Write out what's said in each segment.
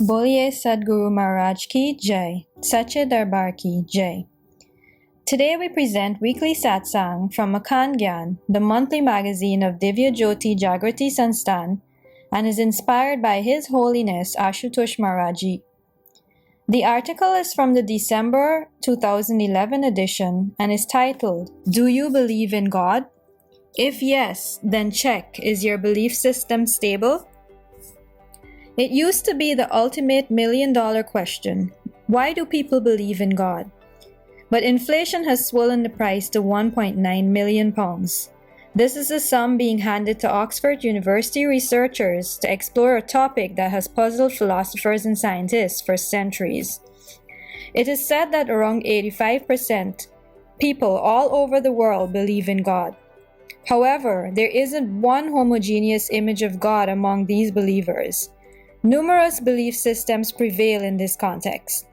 Boliye Sadguru Maharaj ki Jai, Sache Darbar ki Jai. Today we present weekly Satsang from Akhand Gyan, the monthly magazine of Divya Jyoti Jagrati Sansthan, and is inspired by His Holiness Ashutosh Maharaji. The article is from the December 2011 edition and is titled, Do You Believe in God? If yes, then check, is your belief system stable? It used to be the ultimate million-dollar question. Why do people believe in God? But inflation has swollen the price to £1.9 million. This is a sum being handed to Oxford University researchers to explore a topic that has puzzled philosophers and scientists for centuries. It is said that around 85% people all over the world believe in God. However, there isn't one homogeneous image of God among these believers. Numerous belief systems prevail in this context.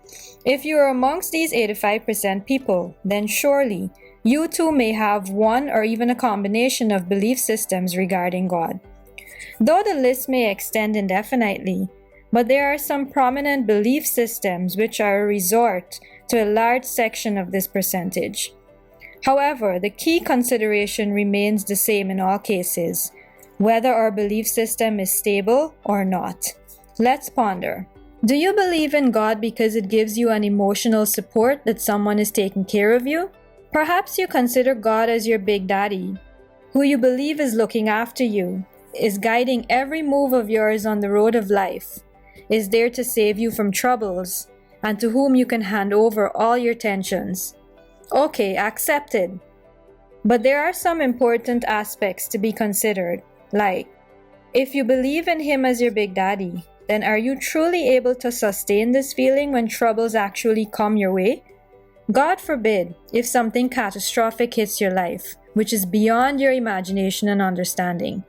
If you are amongst these 85% people, then surely you too may have one or even a combination of belief systems regarding God. Though the list may extend indefinitely, but there are some prominent belief systems which are a resort to a large section of this percentage. However, the key consideration remains the same in all cases, whether our belief system is stable or not. Let's ponder. Do you believe in God because it gives you an emotional support that someone is taking care of you? Perhaps you consider God as your big daddy, who you believe is looking after you, is guiding every move of yours on the road of life, is there to save you from troubles, and to whom you can hand over all your tensions. Okay, accepted. But there are some important aspects to be considered, like, if you believe in Him as your big daddy, then are you truly able to sustain this feeling when troubles actually come your way? God forbid if something catastrophic hits your life, which is beyond your imagination and understanding.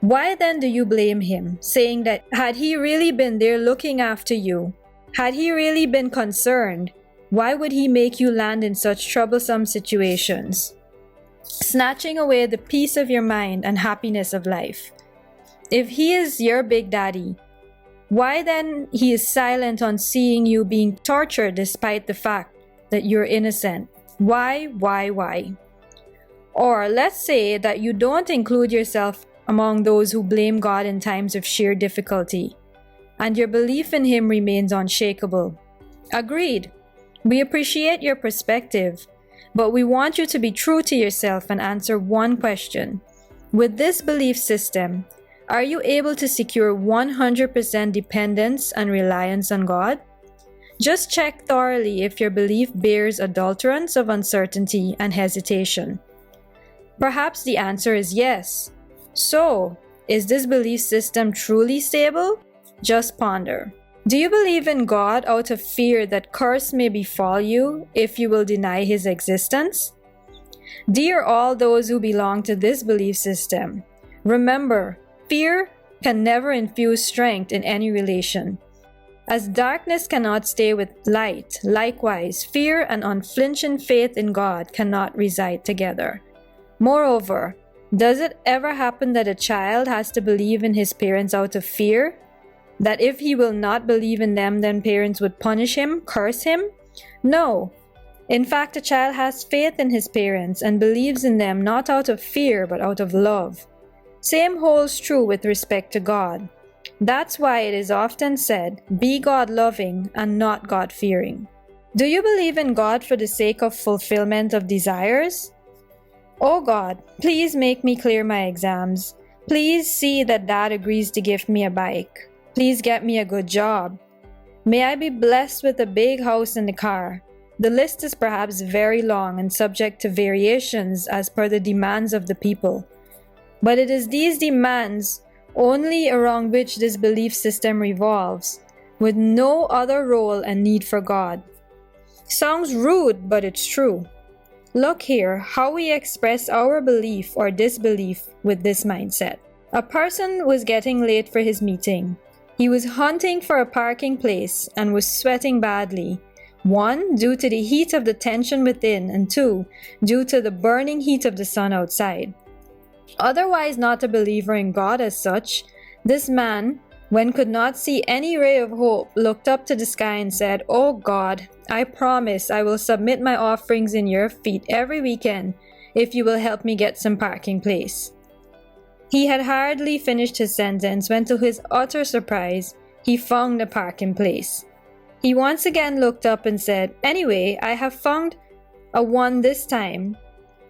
Why then do you blame Him, saying that had He really been there looking after you, had He really been concerned, why would He make you land in such troublesome situations, snatching away the peace of your mind and happiness of life? If He is your big daddy, why then He is silent on seeing you being tortured despite the fact that you're innocent? Why? Or let's say that you don't include yourself among those who blame God in times of sheer difficulty, and your belief in Him remains unshakable. Agreed. We appreciate your perspective, but we want you to be true to yourself and answer one question. With this belief system, are you able to secure 100% dependence and reliance on God? Just check thoroughly if your belief bears adulterance of uncertainty and hesitation. Perhaps the answer is yes. So, is this belief system truly stable? Just ponder. Do you believe in God out of fear that curse may befall you if you will deny His existence? Dear all those who belong to this belief system, remember, fear can never infuse strength in any relation. As darkness cannot stay with light, likewise, fear and unflinching faith in God cannot reside together. Moreover, does it ever happen that a child has to believe in his parents out of fear? That if he will not believe in them, then parents would punish him, curse him? No. In fact, a child has faith in his parents and believes in them not out of fear but out of love. Same holds true with respect to God. That's why it is often said, be God-loving and not God-fearing. Do you believe in God for the sake of fulfillment of desires? Oh God, please make me clear my exams. Please see that Dad agrees to gift me a bike. Please get me a good job. May I be blessed with a big house and a car. The list is perhaps very long and subject to variations as per the demands of the people. But it is these demands only around which this belief system revolves, with no other role and need for God. Sounds rude, but it's true. Look here how we express our belief or disbelief with this mindset. A person was getting late for his meeting. He was hunting for a parking place and was sweating badly. 1, due to the heat of the tension within, and 2, due to the burning heat of the sun outside. Otherwise not a believer in God as such, this man when could not see any ray of hope, looked up to the sky and said, "Oh God, I promise I will submit my offerings in your feet every weekend if you will help me get some parking place." He had hardly finished his sentence when, to his utter surprise, he found a parking place. He once again looked up and said, "Anyway, I have found a one this time.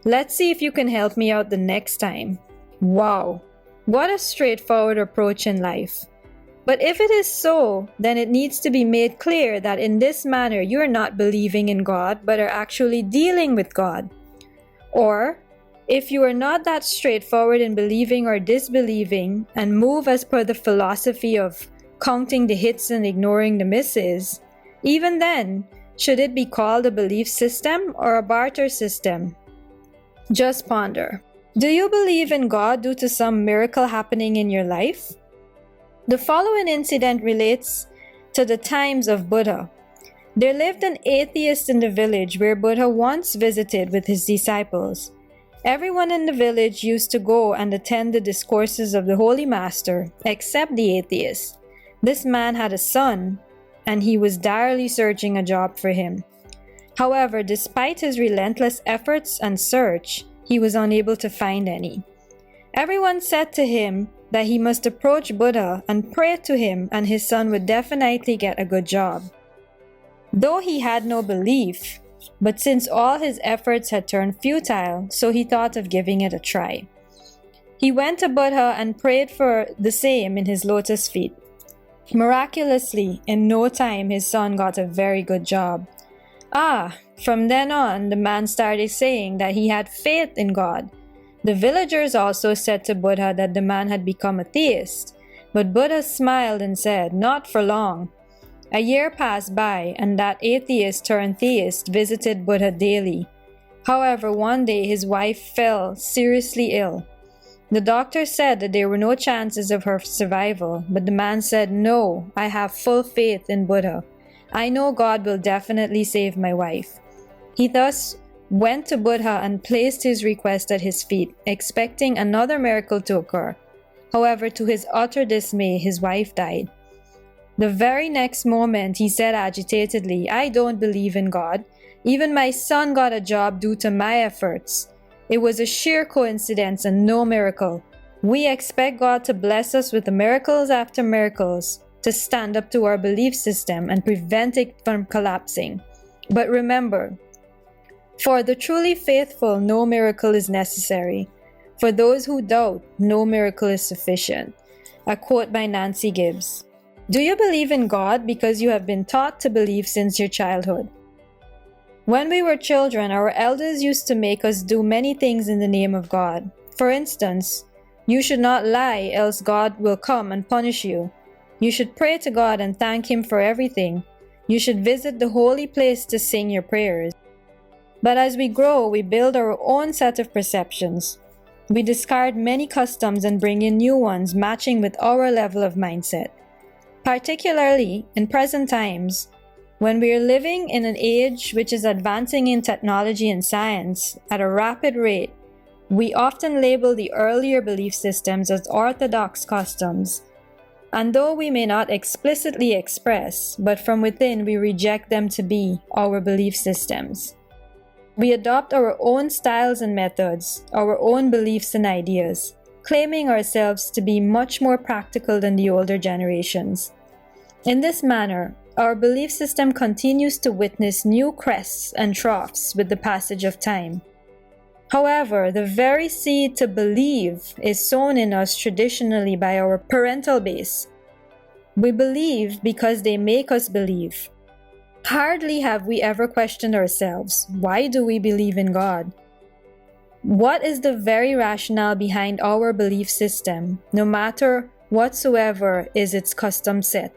Let's see if you can help me out the next time." Wow, what a straightforward approach in life. But if it is so, then it needs to be made clear that in this manner you are not believing in God, but are actually dealing with God. Or, if you are not that straightforward in believing or disbelieving and move as per the philosophy of counting the hits and ignoring the misses, even then, should it be called a belief system or a barter system? Just ponder. Do you believe in God due to some miracle happening in your life? The following incident relates to the times of Buddha. There lived an atheist in the village where Buddha once visited with his disciples. Everyone in the village used to go and attend the discourses of the Holy Master, except the atheist. This man had a son, and he was direly searching a job for him. However, despite his relentless efforts and search, he was unable to find any. Everyone said to him that he must approach Buddha and pray to him, and his son would definitely get a good job. Though he had no belief, but since all his efforts had turned futile, so he thought of giving it a try. He went to Buddha and prayed for the same in his lotus feet. Miraculously, in no time, his son got a very good job. From then on, the man started saying that he had faith in God. The villagers also said to Buddha that the man had become a theist, but Buddha smiled and said, "Not for long." A year passed by, and that atheist turned theist visited Buddha daily. However, one day his wife fell seriously ill. The doctor said that there were no chances of her survival, but the man said, "No, I have full faith in Buddha. I know God will definitely save my wife." He thus went to Buddha and placed his request at his feet, expecting another miracle to occur. However, to his utter dismay, his wife died. The very next moment, he said agitatedly, "I don't believe in God. Even my son got a job due to my efforts. It was a sheer coincidence and no miracle. We expect God to bless us with the miracles after miracles to stand up to our belief system and prevent it from collapsing. But remember, for the truly faithful, no miracle is necessary. For those who doubt, no miracle is sufficient." A quote by Nancy Gibbs. Do you believe in God because you have been taught to believe since your childhood? When we were children, our elders used to make us do many things in the name of God. For instance, you should not lie, else God will come and punish you. You should pray to God and thank Him for everything. You should visit the holy place to sing your prayers. But as we grow, we build our own set of perceptions. We discard many customs and bring in new ones matching with our level of mindset. Particularly in present times, when we are living in an age which is advancing in technology and science at a rapid rate, we often label the earlier belief systems as orthodox customs. And though we may not explicitly express, but from within we reject them to be our belief systems. We adopt our own styles and methods, our own beliefs and ideas, claiming ourselves to be much more practical than the older generations. In this manner, our belief system continues to witness new crests and troughs with the passage of time. However, the very seed to believe is sown in us traditionally by our parental base. We believe because they make us believe. Hardly have we ever questioned ourselves, why do we believe in God? What is the very rationale behind our belief system, no matter whatsoever is its custom set?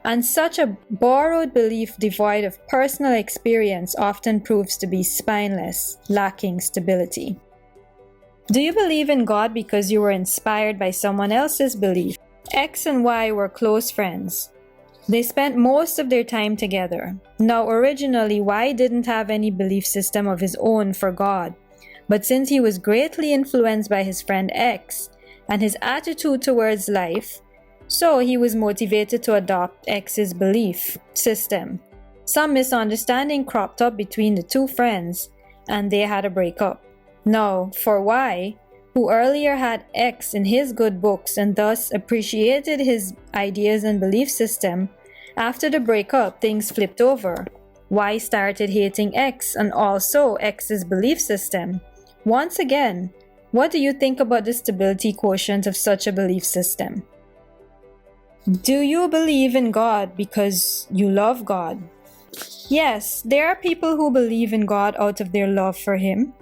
And such a borrowed belief devoid of personal experience often proves to be spineless, lacking stability. Do you believe in God because you were inspired by someone else's belief? X and Y were close friends. They spent most of their time together. Now, originally, Y didn't have any belief system of his own for God. But since he was greatly influenced by his friend X and his attitude towards life, So he was motivated to adopt X's belief system. Some misunderstanding cropped up between the two friends, and they had a breakup. Now, for Y, who earlier had X in his good books and thus appreciated his ideas and belief system, after the breakup, things flipped over. Y started hating X and also X's belief system. Once again, what do you think about the stability quotient of such a belief system? Do you believe in God because you love God? Yes, there are people who believe in God out of their love for Him.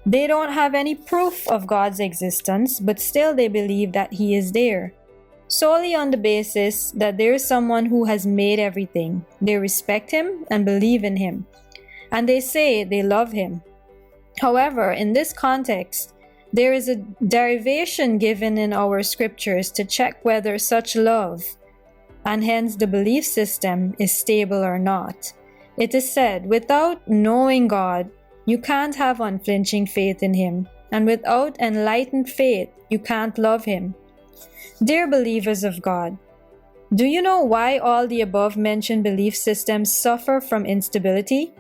They don't have any proof of God's existence, but still they believe that He is there, solely on the basis that there is someone who has made everything. They respect Him and believe in Him, and they say they love Him. However, in this context, there is a derivation given in our scriptures to check whether such love, and hence the belief system, is stable or not. It is said, without knowing God, you can't have unflinching faith in Him, and without enlightened faith, you can't love Him. Dear believers of God, do you know why all the above mentioned belief systems suffer from instability?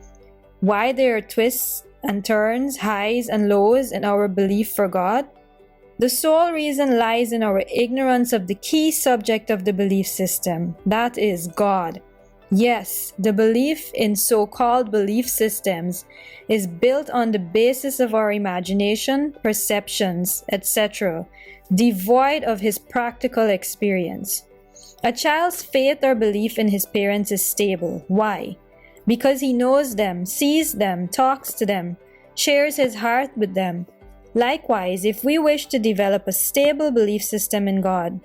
Why there are twists and turns, highs and lows in our belief for God? The sole reason lies in our ignorance of the key subject of the belief system, that is God. Yes, the belief in so-called belief systems is built on the basis of our imagination, perceptions, etc., devoid of his practical experience. A child's faith or belief in his parents is stable. Why? Because he knows them, sees them, talks to them, shares his heart with them. Likewise, if we wish to develop a stable belief system in God,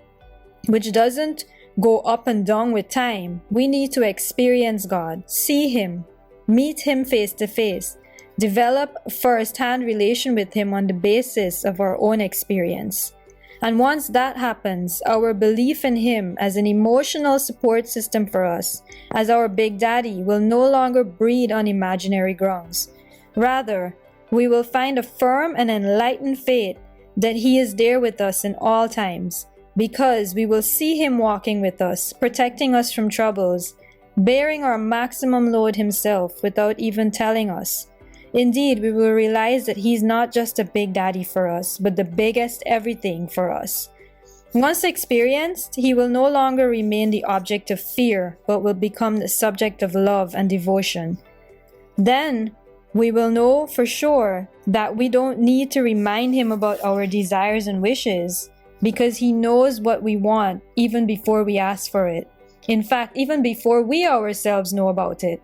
which doesn't go up and down with time, we need to experience God, see Him, meet Him face to face, develop a first-hand relation with Him on the basis of our own experience. And once that happens, our belief in Him as an emotional support system for us, as our Big Daddy, will no longer breed on imaginary grounds. Rather, we will find a firm and enlightened faith that He is there with us in all times, because we will see Him walking with us, protecting us from troubles, bearing our maximum load Himself without even telling us. Indeed, we will realize that He's not just a Big Daddy for us, but the biggest everything for us. Once experienced, He will no longer remain the object of fear, but will become the subject of love and devotion. Then, we will know for sure that we don't need to remind Him about our desires and wishes, because He knows what we want even before we ask for it. In fact, even before we ourselves know about it.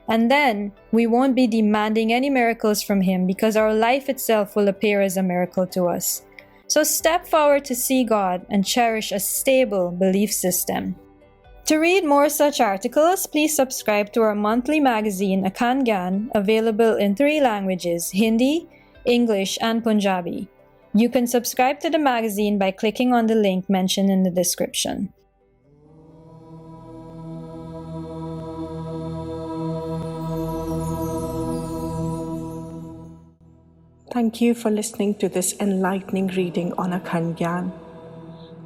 And then, we won't be demanding any miracles from Him, because our life itself will appear as a miracle to us. So step forward to see God and cherish a stable belief system. To read more such articles, please subscribe to our monthly magazine, Akhand Gyan, available in 3 languages, Hindi, English, and Punjabi. You can subscribe to the magazine by clicking on the link mentioned in the description. Thank you for listening to this enlightening reading on Akhand Gyan.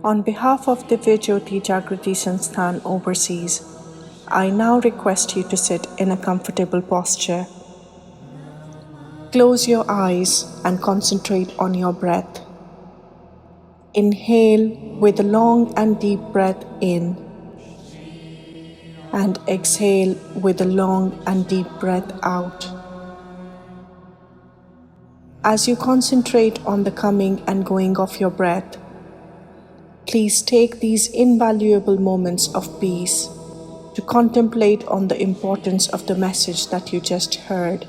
On behalf of DJJS Jagrati Sansthan Overseas, I now request you to sit in a comfortable posture. Close your eyes and concentrate on your breath. Inhale with a long and deep breath in, and exhale with a long and deep breath out. As you concentrate on the coming and going of your breath, please take these invaluable moments of peace to contemplate on the importance of the message that you just heard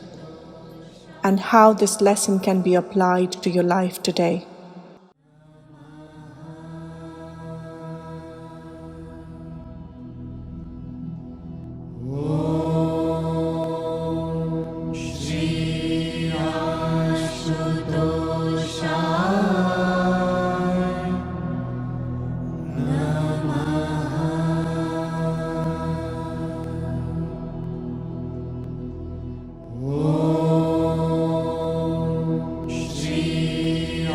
and how this lesson can be applied to your life today. Shri Ashutosh Shri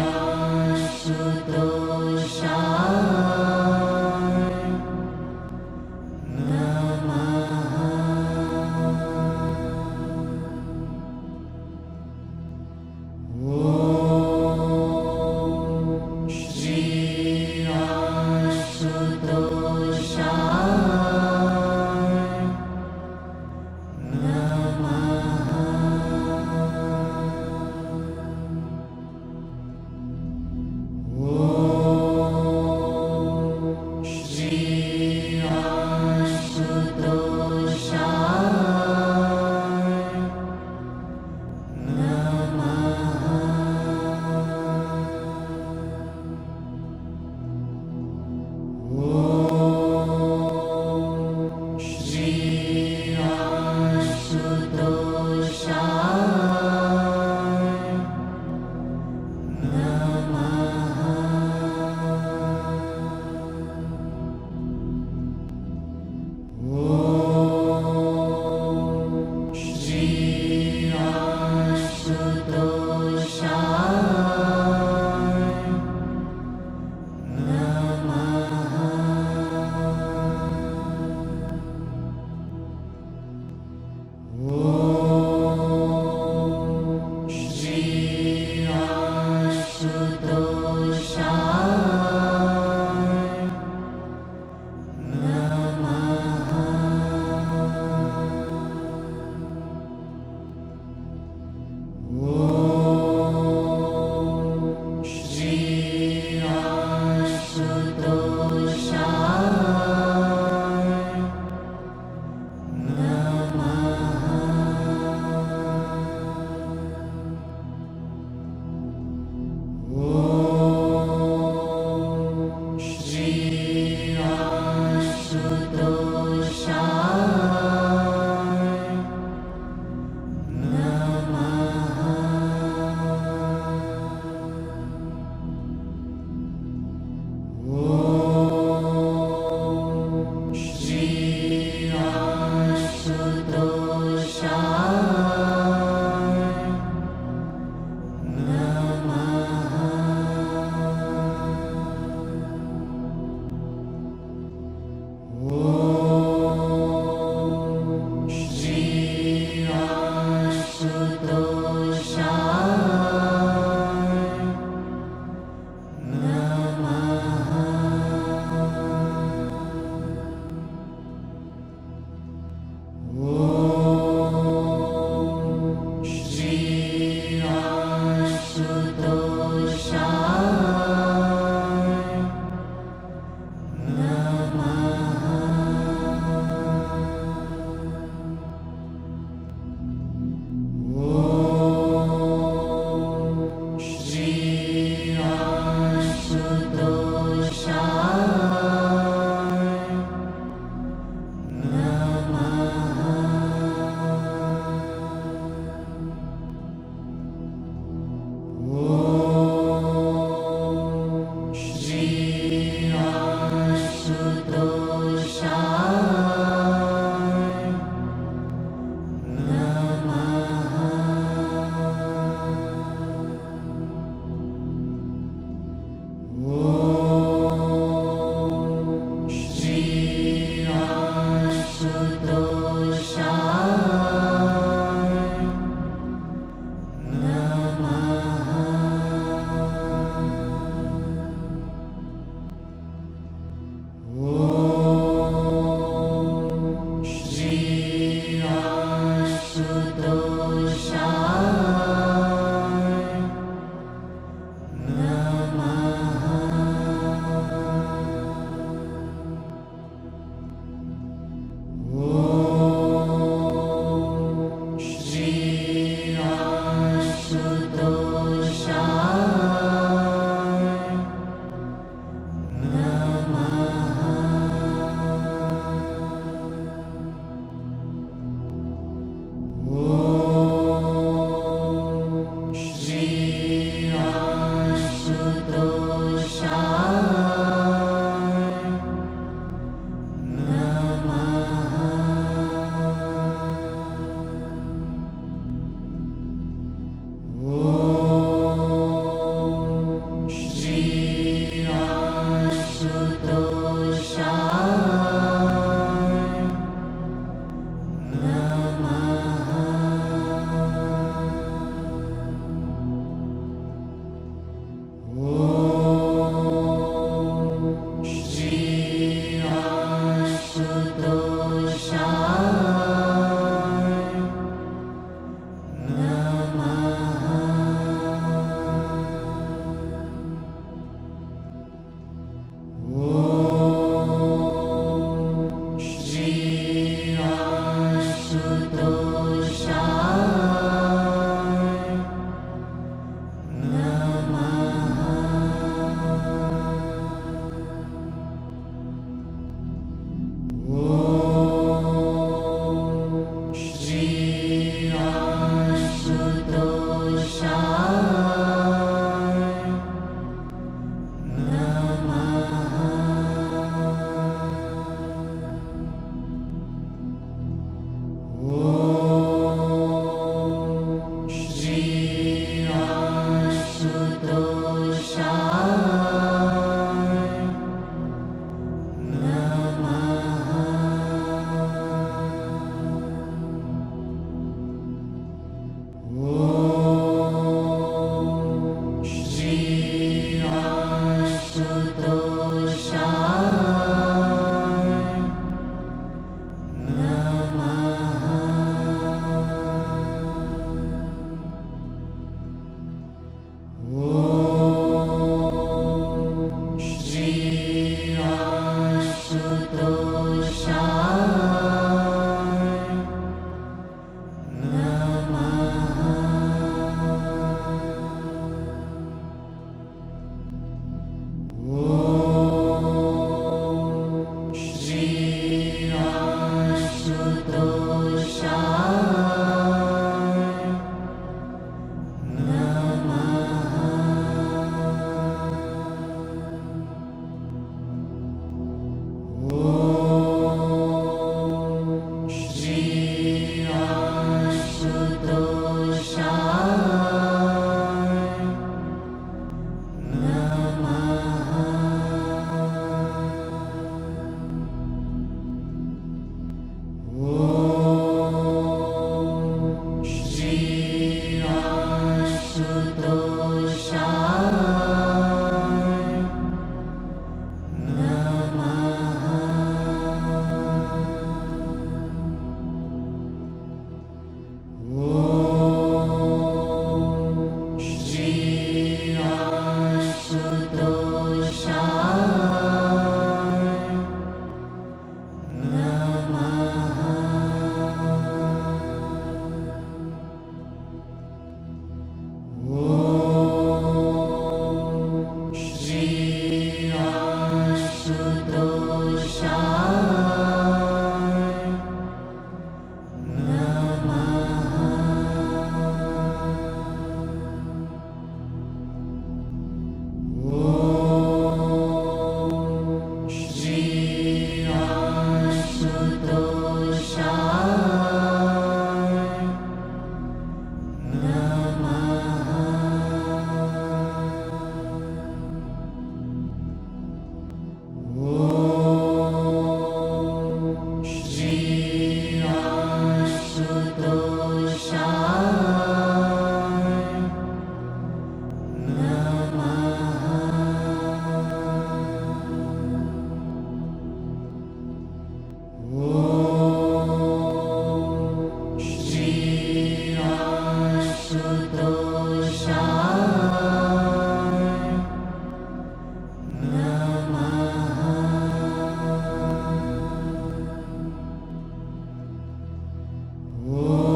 Namaha. Om Shri Ashutoshaya Om Shri Ashutoshaya Om Shri Ashutoshaya Om Shri Om Shri Om Shri Om Shri Om Shri Om Shri Om Shri Om Shri Om Shri Om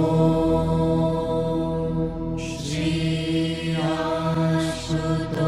Shri Ashutoshaya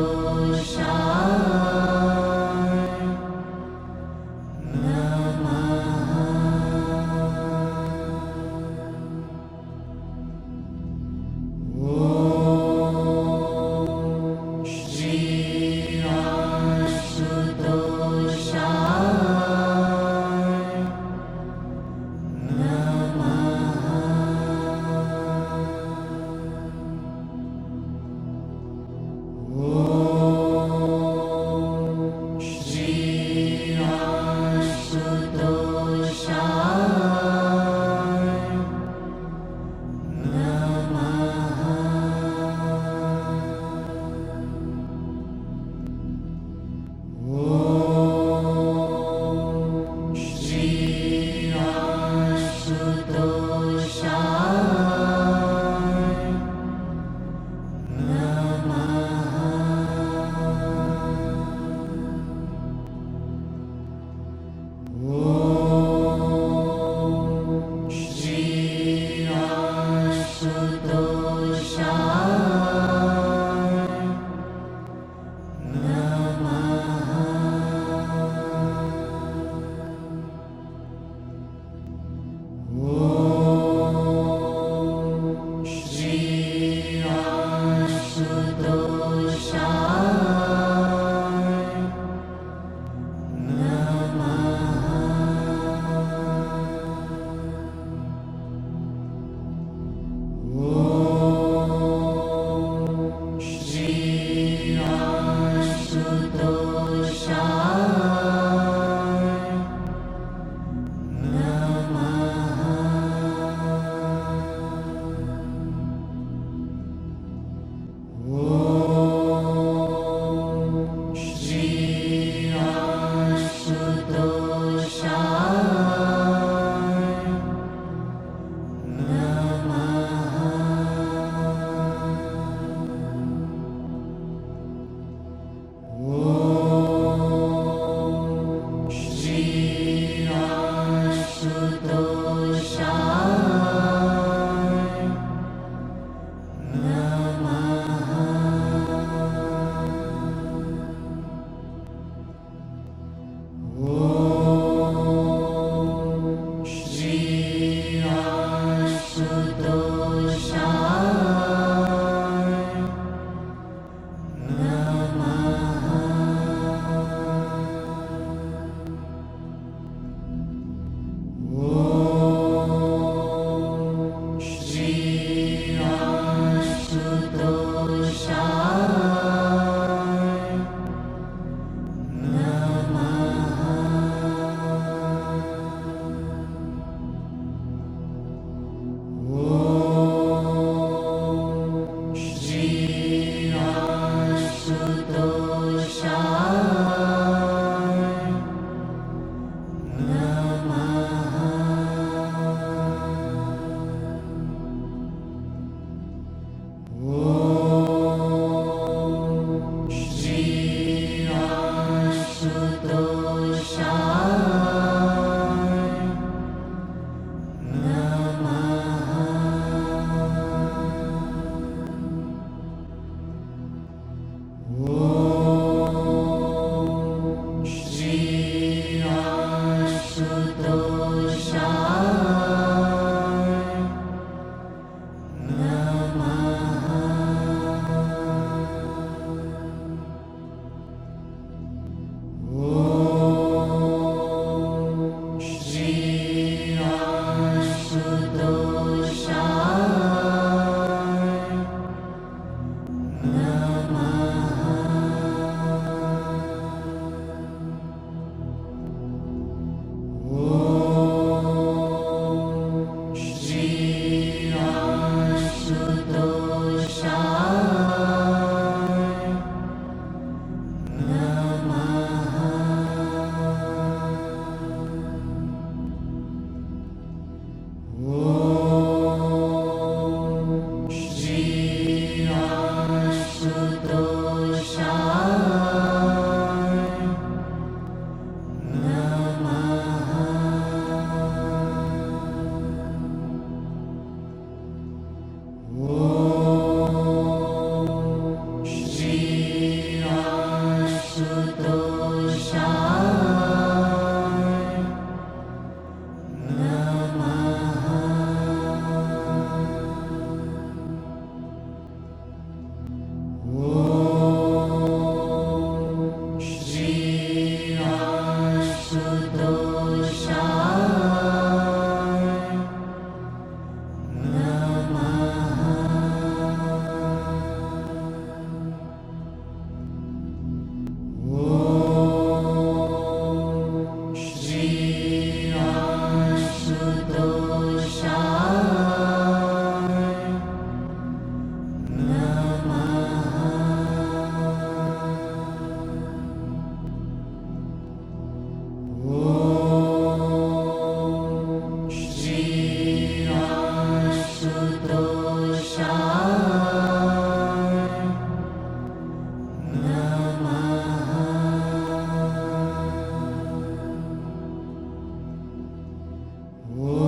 Om